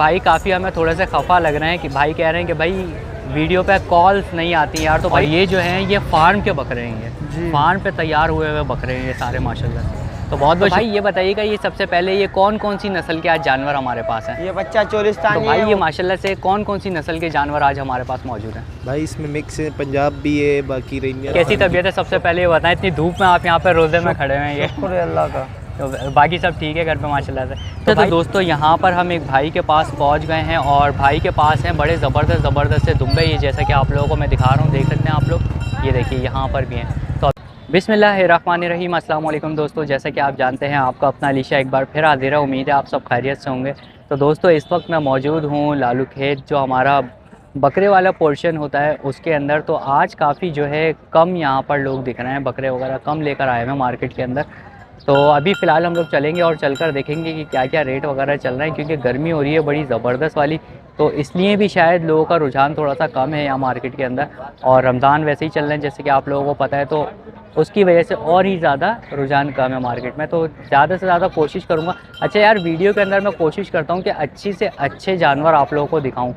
भाई काफ़ी हमें थोड़े से खफा लग रहे हैं कि भाई कह रहे हैं कि भाई वीडियो पे कॉल्स नहीं आती यार। तो भाई ये जो हैं ये फार्म के बकरे हैं, ये फार्म पे तैयार हुए हुए बकरे हैं ये सारे माशाल्लाह से। तो बहुत बहुत भाई ये बताइएगा ये सबसे पहले ये कौन कौन सी नस्ल के आज जानवर हमारे पास हैं? ये बच्चा चोलिस्तानी तो भाई है। ये माशाल्लाह से कौन कौन सी नस्ल के जानवर आज हमारे पास मौजूद हैं? भाई इसमें मिक्स है, पंजाब भी है, बाकी रेंजर। कैसी तबीयत है सबसे पहले ये बताएं, इतनी धूप में आप यहाँ पे रोज़े में खड़े हुए हैं ये? शुक्र है अल्लाह का। तो बाकी सब ठीक है घर पे माशाल्लाह से। तो दोस्तों यहाँ पर हम एक भाई के पास पहुँच गए हैं और भाई के पास हैं बड़े ज़बरदस्त से दुम्बे, ये जैसा कि आप लोगों को मैं दिखा रहा हूँ, देख सकते हैं आप लोग, ये देखिए यहाँ पर भी हैं। तो बिस्मिल्लाहिर्रहमानिर्रहीम, अस्सलाम वालेकुम दोस्तों। जैसा कि आप जानते हैं आपका अपना अलीशा एक बार फिर हाजिर है, उम्मीद है आप सब खैरियत से होंगे। तो दोस्तों इस वक्त मैं मौजूद हूँ लालू खेत, जो हमारा बकरे वाला पोर्शन होता है उसके अंदर। तो आज काफ़ी जो है कम यहाँ पर लोग दिख रहे हैं, बकरे वगैरह कम लेकर आए हैं मार्केट के अंदर। तो अभी फ़िलहाल हम लोग चलेंगे और चलकर देखेंगे कि क्या क्या रेट वगैरह चल रहे हैं, क्योंकि गर्मी हो रही है बड़ी ज़बरदस्त वाली, तो इसलिए भी शायद लोगों का रुझान थोड़ा सा कम है यहाँ मार्केट के अंदर। और रमज़ान वैसे ही चल रहे हैं जैसे कि आप लोगों को पता है, तो उसकी वजह से और ही ज़्यादा रुझान कम है मार्केट में। तो ज़्यादा से ज़्यादा कोशिश करूँगा, अच्छा यार वीडियो के अंदर मैं कोशिश करता हूँ कि अच्छी से अच्छे जानवर आप लोगों को दिखाऊँ,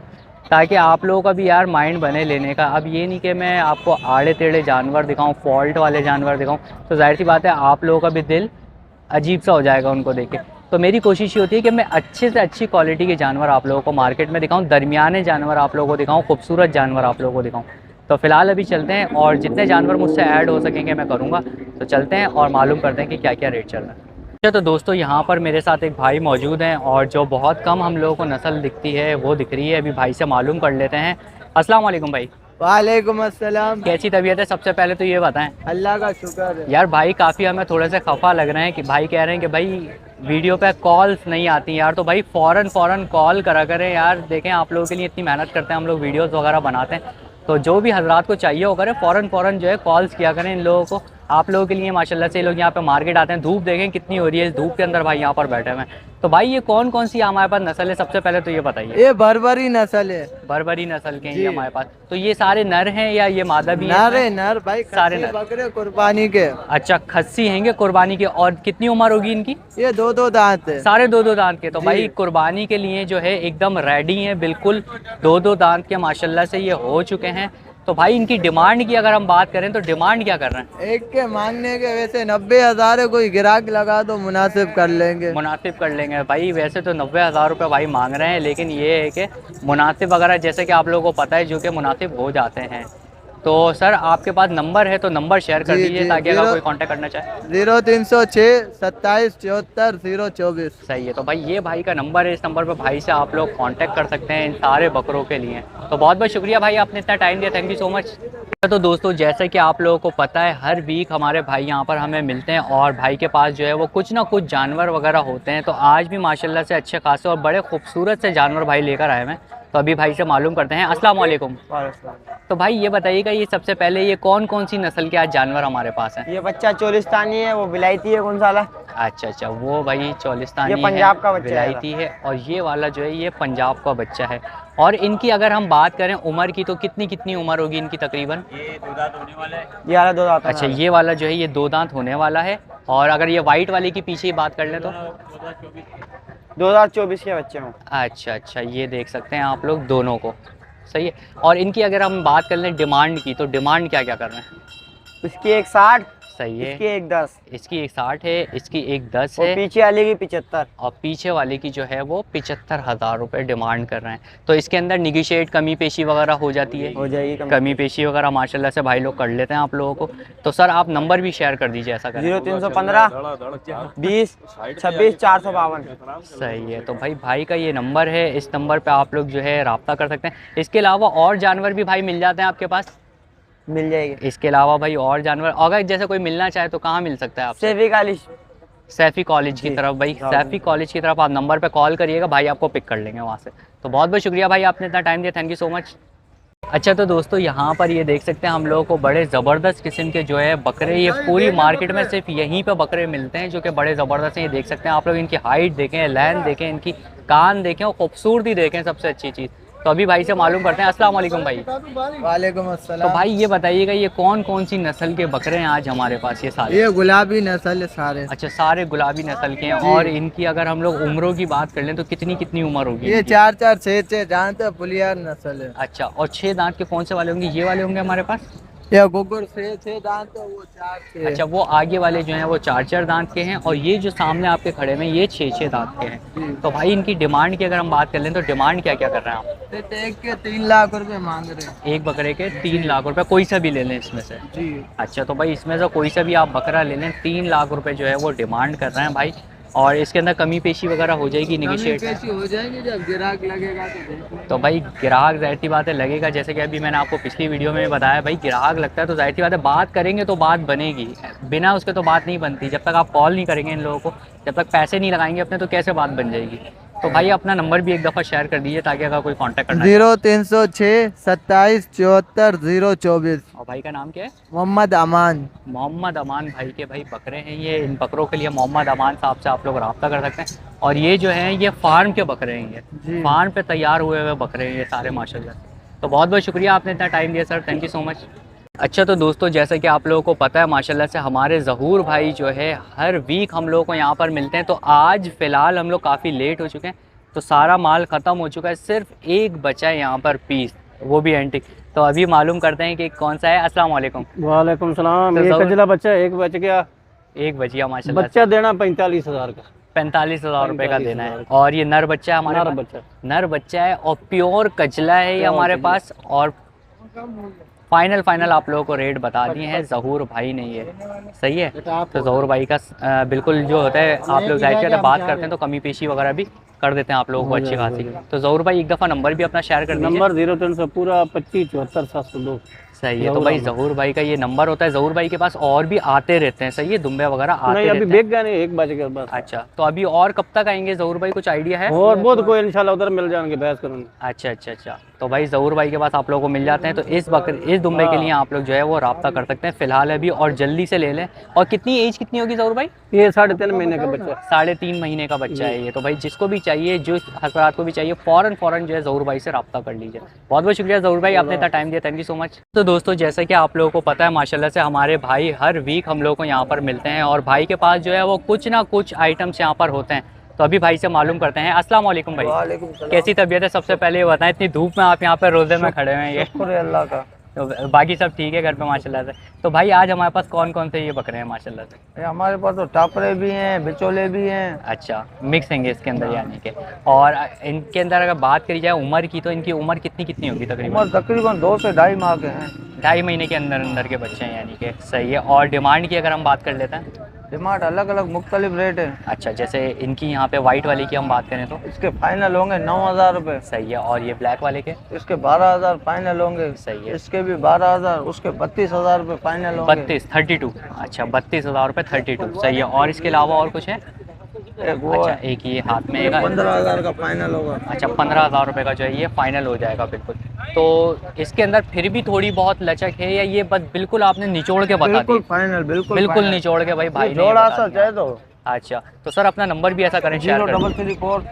ताकि आप लोगों का भी यार माइंड बने लेने का। अब ये नहीं कि मैं आपको आड़े टेढ़े जानवर दिखाऊँ, फॉल्ट वाले जानवर दिखाऊँ, तो जाहिर सी बात है आप लोगों का भी दिल अजीब सा हो जाएगा उनको देख के। तो मेरी कोशिश ये होती है कि मैं अच्छे से अच्छी क्वालिटी के जानवर आप लोगों को मार्केट में दिखाऊं, दरमियाने जानवर आप लोगों को दिखाऊं, खूबसूरत जानवर आप लोगों को दिखाऊं। तो फ़िलहाल अभी चलते हैं और जितने जानवर मुझसे ऐड हो सकेंगे मैं करूँगा। तो चलते हैं और मालूम करते हैं कि क्या क्या रेट चल रहा है। अच्छा तो दोस्तों यहाँ पर मेरे साथ एक भाई मौजूद हैं और जो बहुत कम हम लोगों को नस्ल दिखती है वो दिख रही है। अभी भाई से मालूम कर लेते हैं। अस्सलाम वालेकुम भाई। वालेकुम अस्सलाम। कैसी तबीयत है सबसे पहले तो ये बताएं? अल्लाह का शुक्र है यार भाई काफ़ी हमें थोड़े से खफा लग रहे हैं कि भाई कह रहे हैं कि भाई वीडियो पे कॉल्स नहीं आती यार। तो भाई फ़ौरन कॉल करा करें यार, देखें आप लोगों के लिए इतनी मेहनत करते हैं हम लोग, वीडियोस वगैरह बनाते हैं, तो जो भी हजरात को चाहिए हो करें फ़ौरन जो है कॉल्स किया करें इन लोगों को। आप लोगों के लिए माशाल्लाह से लोग यहाँ पे मार्केट आते हैं, धूप देखें कितनी हो रही है, इस धूप के अंदर भाई यहाँ पर बैठे हुए हैं। तो भाई ये कौन कौन सी हमारे पास नस्ल है सबसे पहले तो ये बताइए? ये बर्बरी नस्ल है। बर्बरी नस्ल के हैं ये हमारे पास। तो ये सारे नर हैं या ये मादा भी नर है? हैं? नर भाई, सारे नर बकरे कुर्बानी के। अच्छा खस्सी हैंगे कुर्बानी के। और कितनी उम्र होगी इनकी? ये दो दांत है, सारे दो दांत के। तो भाई कुर्बानी के लिए जो है एकदम रेडी हैं, बिल्कुल दो दांत के माशाल्लाह से ये हो चुके हैं। तो भाई इनकी डिमांड की अगर हम बात करें तो डिमांड क्या कर रहे हैं? एक के मांगने के वैसे 90,000 है, कोई गिराक लगा तो मुनासिब कर लेंगे। मुनासिब कर लेंगे भाई, वैसे तो 90,000 रुपये भाई मांग रहे हैं, लेकिन ये है कि मुनासिब वगैरह जैसे कि आप लोगों को पता है जो कि मुनासिब हो जाते हैं। तो सर आपके पास नंबर है तो नंबर शेयर कर दीजिए ताकि अगर कोई कांटेक्ट करना चाहे। 0306 27 74 024। सही है। तो भाई ये भाई का नंबर है, इस नंबर पर भाई से आप लोग कांटेक्ट कर सकते हैं इन सारे बकरों के लिए। तो बहुत बहुत शुक्रिया भाई आपने इतना टाइम दिया, थैंक यू सो मच। तो दोस्तों जैसे कि आप लोगों को पता है हर वीक हमारे भाई यहाँ पर हमें मिलते हैं और भाई के पास जो है वो कुछ ना कुछ जानवर वगैरह होते हैं। तो आज भी माशाल्लाह से अच्छे खासे और बड़े खूबसूरत से जानवर भाई लेकर आए हैं। तो अभी भाई से मालूम करते हैं। अस्सलाम वालेकुम। तो भाई ये बताइएगा ये सबसे पहले ये कौन कौन सी नस्ल के आज जानवर हमारे पास हैं? ये बच्चा चोलिस्तानी है, वो विलायती है गुंसाला। अच्छा वो भाई चोलिस्तानी ये पंजाब का बच्चा है, विलायती है, और ये वाला जो है ये पंजाब का बच्चा है। और इनकी अगर हम बात करें उम्र की तो कितनी उम्र होगी इनकी तकरीबन? ये 2 दांत होने वाला है। ये वाला 2 दांत। अच्छा ये वाला जो है ये 2 दांत होने वाला है। और अगर ये वाइट वाले की पीछे ही बात कर लें तो 2024 के बच्चे हों। अच्छा ये देख सकते हैं आप लोग दोनों को, सही है। और इनकी अगर हम बात कर लें डिमांड की तो डिमांड क्या कर रहे हैं? इसकी 160, सही है। इसकी 110, इसकी 160 है, इसकी 110 है, पीछे वाले की 75, और पीछे वाले की जो है वो 75,000 रुपये डिमांड कर रहे हैं। तो इसके अंदर निगोशिएट कमी पेशी वगैरह हो जाती है? हो जाएगी कमी पेशी वगैरह माशाल्लाह से भाई लोग कर लेते हैं आप लोगों को। तो सर आप नंबर भी शेयर कर दीजिए ऐसा करें। 0315 20 26 452। सही है। तो भाई का ये नंबर है, इस नंबर पे आप लोग जो है रब्ता कर सकते हैं। इसके अलावा और जानवर भी भाई मिल जाते हैं आपके पास? मिल जाएगी। इसके अलावा भाई और जानवर अगर जैसे कोई मिलना चाहे तो कहाँ मिल सकता है आपसे? सैफी कॉलेज की तरफ। भाई सैफी कॉलेज की तरफ आप नंबर पे कॉल करिएगा, भाई आपको पिक कर लेंगे वहाँ से। तो बहुत बहुत शुक्रिया भाई आपने इतना टाइम दिया, थैंक यू सो मच। अच्छा तो दोस्तों यहाँ पर ये देख सकते हैं हम लोगों को बड़े ज़बरदस्त किस्म के जो है बकरे, ये पूरी मार्केट में सिर्फ यहीं पे बकरे मिलते हैं जो कि बड़े ज़बरदस्त हैं। ये देख सकते हैं आप लोग, इनकी हाइट देखें, लैंथ देखें, इनकी कान देखें और खूबसूरती देखें। सबसे अच्छी चीज़ तो अभी भाई से मालूम करते हैं। अस्सलाम वालेकुम भाई। वालेकुम तो अस्सलाम। भाई ये बताइएगा, ये कौन कौन सी नस्ल के बकरे हैं आज हमारे पास ये सारे? ये गुलाबी नस्ल है सारे। अच्छा, सारे गुलाबी नस्ल के हैं। और इनकी अगर हम लोग उम्रों की बात कर लें तो कितनी कितनी उम्र होगी ये इनकी? 4-4 6-6 जानते पुलियार नस्ल है। अच्छा, और 6 दांत के कौन से वाले होंगे? ये वाले होंगे हमारे पास। ये गुगर 6-6 दांत है, वो 4 6। अच्छा, वो आगे वाले जो हैं वो 4-4 दांत के हैं, और ये जो सामने आपके खड़े हैं ये 6-6 दांत के हैं। तो भाई इनकी डिमांड की अगर हम बात कर लें तो डिमांड क्या क्या कर रहे हैं आप? एक के 3 लाख रुपए मांग रहे हैं। एक बकरे के 3 लाख रुपए, कोई सा भी ले लें इसमें से? जी। अच्छा, तो भाई इसमें से कोई सा भी आप बकरा ले लें, 3 लाख रुपए जो है वो डिमांड कर रहे हैं भाई। और इसके अंदर कमी पेशी वगैरह हो जाएगी, निगोशिएट कैसी हो जाएगी जब ग्राहक लगेगा तो देखो। तो भाई ग्राहक जाहिर सी बात है लगेगा, जैसे कि अभी मैंने आपको पिछली वीडियो में बताया भाई, ग्राहक लगता है तो जाहिर सी बात है बात करेंगे तो बात बनेगी, बिना उसके तो बात नहीं बनती। जब तक आप कॉल नहीं करेंगे इन लोगों को, जब तक पैसे नहीं लगाएंगे अपने, तो कैसे बात बन जाएगी? तो भाई अपना नंबर भी एक दफ़ा शेयर कर दीजिए ताकि अगर कोई कांटेक्ट करना 0306 27 74 024। और भाई का नाम क्या है? मोहम्मद अमान। मोहम्मद अमान भाई के भाई बकरे हैं ये। इन बकरों के लिए मोहम्मद अमान साहब से आप लोग रब्ता कर सकते हैं। और ये जो हैं ये फार्म के बकरे हैं, ये फार्म पे तैयार हुए हुए बकरे हैं ये सारे माशाल्लाह से। तो बहुत बहुत शुक्रिया आपने इतना टाइम दिया sir, thank you so much. अच्छा, तो दोस्तों जैसा कि आप लोगों को पता है माशाल्लाह से हमारे ज़हूर भाई जो है हर वीक हम लोगों को यहाँ पर मिलते हैं। तो आज फ़िलहाल हम लोग काफ़ी लेट हो चुके हैं, तो सारा माल ख़त्म हो चुका है, सिर्फ एक बचा है यहाँ पर पीस, वो भी एंटीक। तो अभी मालूम करते हैं कि कौन सा है। अस्सलाम वालेकुम। वालेकुम सलाम। तो एक कजला बच्चा एक बच गया, एक बचिया माशाल्लाह बच्चा देना 45,000 का। 45,000 रुपये का देना है। और ये नर बच्चा है हमारे नर पास? बच्चा। नर बच्चा है और प्योर कजला है ये हमारे पास। और फाइनल आप लोगों को रेट बता दिए हैं ज़हूर भाई ने, ये सही है। तो ज़हूर भाई का बिल्कुल जो होता है, आप लोग जाहिर सी बात करते हैं तो कमी पेशी वगैरह भी कर देते हैं आप लोगों को अच्छी खासी। तो ज़हूर भाई एक दफ़ा नंबर भी अपना शेयर कर दीजिए। नंबर 0300 पूरा 25 74 702। सही है। तो भाई ज़हूर भाई का ये नंबर होता है। ज़हूर भाई के पास और भी आते रहते हैं, सही है, दुम्बे वगैरह आते नहीं, अभी रहते बेच गए नहीं, एक बच गया बस। अच्छा, तो अभी और कब तक आएंगे ज़हूर भाई, कुछ आइडिया है? और बहुत कोई इंशाल्लाह उधर मिल जाएंगे, बहस करूँगा। अच्छा। तो भाई ज़हूर भाई के पास आप लोगों को मिल जाते हैं। तो इस दुम्बे के लिए आप लोग जो है वो रब्ता कर सकते हैं फ़िलहाल अभी, और जल्दी से ले लें। और कितनी एज कितनी होगी ज़हूर भाई? ये 3.5 महीने का बच्चा। 3.5 महीने का बच्चा है ये। तो भाई जिसको भी चाहिए, जो हजरात को भी चाहिए, फ़ौरन जो है ज़हूर भाई से रब्ता कर लीजिए। बहुत बहुत शुक्रिया ज़हूर भाई, आपने इतना टाइम दिया, थैंक यू सो मच। तो दोस्तों जैसा कि आप लोगों को पता है माशाल्लाह से हमारे भाई हर वीक हम लोग को यहाँ पर मिलते हैं, और भाई के पास जो है वो कुछ ना कुछ आइटम्स यहाँ पर होते हैं। तो अभी भाई से मालूम करते हैं। अस्सलाम वालेकुम भाई। वालेकुम सलाम। कैसी तबीयत है? सबसे पहले ये बताएं, इतनी धूप में आप यहाँ पर रोज़े में खड़े हुए हैं ये। शुक्र है अल्लाह का। तो बाकी सब ठीक है घर पे माशाल्लाह से? तो भाई आज हमारे पास कौन कौन से ये बकरे हैं माशाल्लाह से? ये हमारे पास तो टापरे भी हैं, बिचौले भी हैं। अच्छा, मिक्स हैं इसके अंदर यानी कि। और इनके अंदर अगर बात करी जाए उम्र की, तो इनकी उम्र कितनी कितनी होगी तकरीबन? उम्र तकरीबन 2 से 2.5 माह के हैं। 2.5 महीने के अंदर के बच्चे हैं यानी कि, सही है। और डिमांड की अगर हम बात कर लेते हैं? डिमांड अलग अलग मुख्तलिफ रेट है। अच्छा, जैसे इनकी यहाँ पे वाइट वाले की हम बात करें तो? इसके फाइनल होंगे 9,000 रुपये। सही है। और ये ब्लैक वाले के? इसके 12,000 फाइनल होंगे। सही है। इसके भी 12,000, उसके 32,000 रुपये फाइनल होंगे। 32 अच्छा, 32,000 रुपये 32, सही है। और इसके अलावा और कुछ है? एक वो अच्छा, है, एक ये हाथ में एक 15,000 का फाइनल होगा। अच्छा, 15,000 रुपये का जो है ये फाइनल हो जाएगा बिल्कुल। तो इसके अंदर फिर भी थोड़ी बहुत लचक है, या ये बस बिल्कुल आपने निचोड़ के बता बिल्कुल दी? फाइनल, बिल्कुल बिल्कुल निचोड़ के भाई ने जोड़ा बता सा दिया। चाहे तो। अच्छा, तो सर अपना नंबर भी ऐसा करें, शेयर कर दें। 0334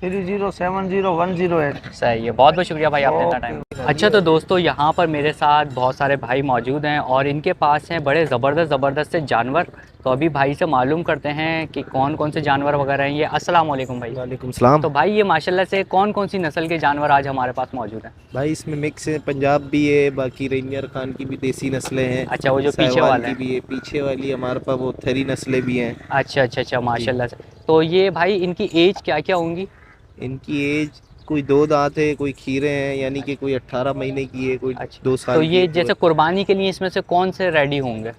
3070 108। सही है, बहुत बहुत शुक्रिया भाई आपने इतना टाइम। अच्छा, तो दोस्तों यहाँ पर मेरे साथ बहुत सारे भाई मौजूद हैं, और इनके पास हैं बड़े ज़बरदस्त से जानवर। तो अभी भाई से मालूम करते हैं कि कौन कौन से जानवर वगैरह हैं ये। अस्सलाम वालेकुम भाई। वालेकुम सलाम। तो भाई ये माशाल्लाह से कौन कौन सी नस्ल के जानवर आज हमारे पास मौजूद हैं? भाई इसमें मिक्स है, पंजाब भी है, बाकी रेंजर खान की भी देसी नस्लें हैं। अच्छा, वो जो पीछे सहवाल वाला की है? भी है, पीछे वाली हमारे पास वो थरी नस्लें भी हैं। अच्छा माशाल्लाह से। तो ये भाई इनकी एज क्या क्या होंगी? इनकी एज कोई 2 दांत है, कोई खीरे हैं, यानी कि कोई 18 महीने की है, कोई अच्छा, 2 साल तो की ये है। जैसे कुर्बानी के लिए इसमें से कौन से रेडी होंगे?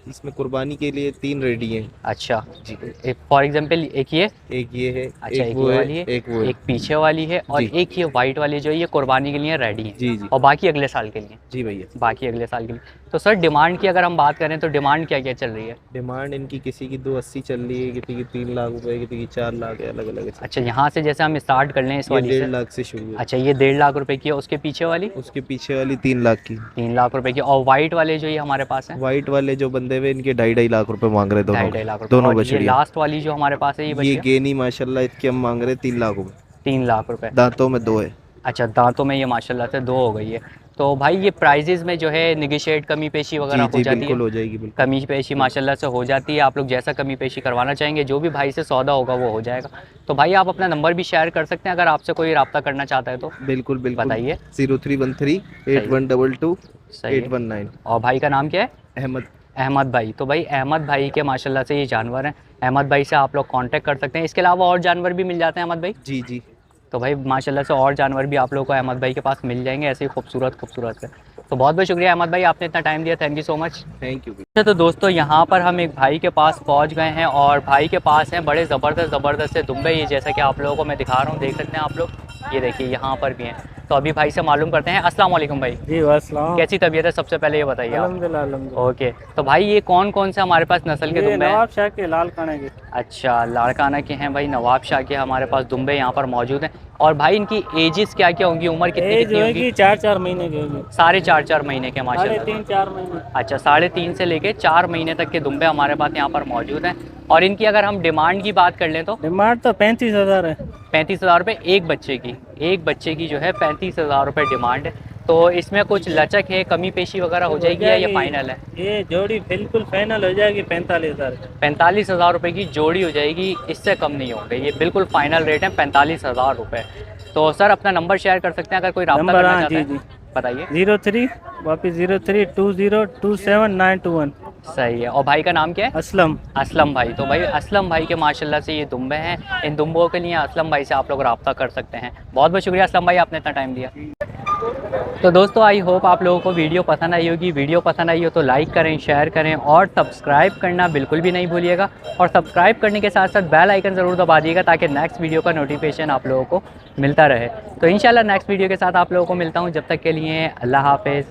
इसमें कुर्बानी के लिए 3 रेडी हैं। अच्छा जी। फॉर एग्जांपल एक ये? एक ये है, अच्छा, एक वो वाली है, एक वो है। एक पीछे वाली है, और जी। एक ये वाइट वाली जो है ये कुर्बानी के लिए रेडी है। जी जी और बाकी अगले साल के लिए? जी भैया। बाकी अगले साल के लिए। तो सर डिमांड की अगर हम बात करें तो डिमांड क्या क्या चल रही है? डिमांड इनकी किसी की 280 चल रही है, किसी की 3 लाख रुपए, किसी की 4 लाख है, अलग अलग है। अच्छा, यहाँ से जैसे हम स्टार्ट कर लें इस ये वाली 1.5 से? लाख से शुरू है। अच्छा, ये 1.5 लाख रुपए की है। उसके पीछे वाली? उसके पीछे वाली 3 लाख की। 3 लाख रुपए की। और वाइट वाले जो ये हमारे पास है? वाइट वाले जो बंदे हुए इनके 2.5 लाख रुपए मांग रहे, 2.5 लाख रुपए। दोनों और ये बछड़ियाँ। लास्ट वाली जो हमारे पास है ये ये बछिया? गेनी माशाल्लाह इसके हम मांग रहे 3 लाख रुपए। 3 लाख रुपए। दांतों में 2 है। अच्छा, दांतों में ये माशाल्लाह से 2 हो गई है। तो भाई ये प्राइजेज़ में जो है निगोशिएट कमी पेशी वगैरह जी हो जी जाती है? बिल्कुल हो जाएगी, बिल्कुल। कमी पेशी माशाल्लाह से हो जाती है। आप लोग जैसा कमी पेशी करवाना चाहेंगे, जो भी भाई से सौदा होगा वो हो जाएगा। तो भाई आप अपना नंबर भी शेयर कर सकते हैं अगर आपसे कोई रब्ता करना चाहता है तो? बिल्कुल बिल्कुल बताइए। 0313 8122 सही है। 819। और भाई का नाम क्या है? अहमद। अहमद भाई। तो भाई अहमद भाई के माशाल्लाह से ये जानवर हैं। अहमद भाई से आप लोग कांटेक्ट कर सकते हैं। इसके अलावा और जानवर भी मिल जाते हैं अहमद भाई? जी जी। तो भाई माशाल्लाह से और जानवर भी आप लोगों को अहमद भाई के पास मिल जाएंगे, ऐसे ही खूबसूरत से। तो बहुत बहुत शुक्रिया अहमद भाई, आपने इतना टाइम दिया, thank you so much. Thank you. अच्छा, तो दोस्तों यहाँ पर हम एक भाई के पास पहुँच गए हैं और भाई के पास हैं बड़े ज़बरदस्त से दुम्बे, ये जैसा कि आप लोगों को मैं दिखा रहा हूँ, देख सकते हैं आप लोग, ये देखिए यहाँ पर भी हैं। तो अभी भाई से मालूम करते हैं। अस्सलाम वालेकुम भाई। जी वास्सलाम। कैसी तबीयत है सबसे पहले ये बताइए आप? अल्हम्दुलिल्लाह अल्हम्दुलिल्लाह। ओके, तो भाई ये कौन कौन से हमारे पास नस्ल के ये दुम्बे हैं? नवाब शाह के लाल काने के। अच्छा, लाड़काना के हैं भाई, नवाब शाह के हमारे पास दुम्बे यहाँ पर मौजूद हैं। और भाई इनकी एजेस क्या क्या होंगी, उम्र कितनी कितनी होगी? 4-4 महीने की होगी। साढ़े 4-4 महीने के माशाल्लाह। 3-4 महीने। अच्छा, 3.5 से लेके 4 महीने तक के दुम्बे हमारे पास यहाँ पर मौजूद हैं। और इनकी अगर हम डिमांड की बात कर लें तो डिमांड तो 35,000 है। 35,000 रुपये एक बच्चे की। एक बच्चे की जो है 35,000 रुपये डिमांड है। तो इसमें कुछ लचक है, कमी पेशी वगैरह हो जाएगी या ये फाइनल है? ये जोड़ी बिल्कुल फाइनल हो जाएगी 45,000। 45,000 रुपये की जोड़ी हो जाएगी, इससे कम नहीं होंगे। ये बिल्कुल फाइनल रेट है 45,000 रुपये। तो सर अपना नंबर शेयर कर सकते हैं अगर कोई रब्ता करना चाहता है? जी बताइए। 03 वापस 0320279121। सही है। और भाई का नाम क्या है? असलम। असलम भाई। तो भाई असलम भाई के माशाल्लाह से ये दुम्बे हैं। इन दुम्बों के लिए असलम भाई से आप लोग रब्ता कर सकते हैं। बहुत बहुत शुक्रिया असलम भाई, आपने इतना टाइम दिया। तो दोस्तों आई होप आप लोगों को वीडियो पसंद आई होगी। वीडियो पसंद आई हो तो लाइक करें, शेयर करें और सब्सक्राइब करना बिल्कुल भी नहीं भूलिएगा। और सब्सक्राइब करने के साथ साथ बेल आइकन ज़रूर दबा दीजिएगा ताकि नेक्स्ट वीडियो का नोटिफिकेशन आप लोगों को मिलता रहे। तो इंशाल्लाह नेक्स्ट वीडियो के साथ आप लोगों को मिलता हूँ। जब तक के लिए अल्लाह हाफ़िज़।